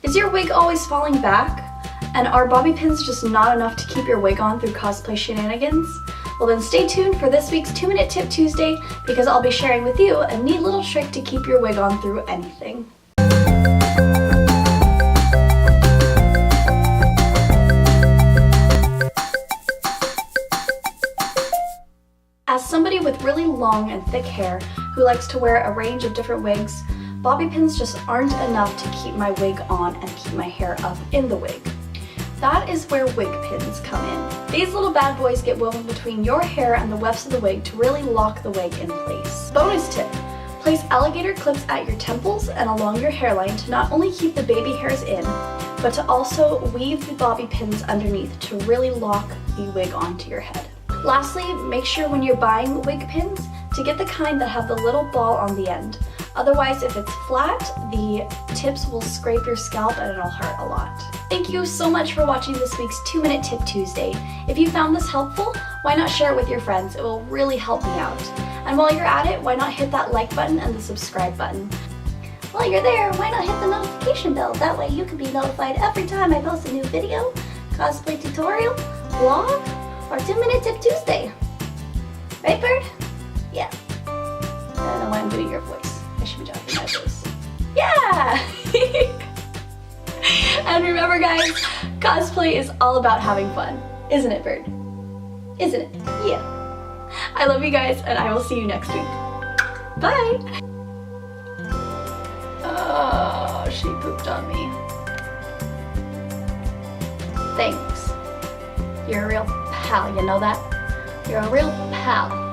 Is your wig always falling back? And are bobby pins just not enough to keep your wig on through cosplay shenanigans? Well then stay tuned for this week's 2-Minute Tip Tuesday, because I'll be sharing with you a neat little trick to keep your wig on through anything. As somebody with really long and thick hair who likes to wear a range of different wigs, bobby pins just aren't enough to keep my wig on and keep my hair up in the wig. That is where wig pins come in. These little bad boys get woven between your hair and the wefts of the wig to really lock the wig in place. Bonus tip: place alligator clips at your temples and along your hairline to not only keep the baby hairs in, but to also weave the bobby pins underneath to really lock the wig onto your head. Lastly, make sure when you're buying wig pins to get the kind that have the little ball on the end. Otherwise, if it's flat, the tips will scrape your scalp and it'll hurt a lot. Thank you so much for watching this week's 2-Minute Tip Tuesday. If you found this helpful, why not share it with your friends? It will really help me out. And while you're at it, why not hit that like button and the subscribe button? While you're there, why not hit the notification bell? That way you can be notified every time I post a new video, cosplay tutorial, vlog, or 2-Minute Tip Tuesday. Right, Bird? Yeah. I don't know why I'm doing your voice. I should be doing my voice. Yeah! And remember guys, cosplay is all about having fun. Isn't it, Bird? Isn't it? Yeah. I love you guys, and I will see you next week. Bye! Oh, she pooped on me. Thanks. You're a real pal, you know that? You're a real pal.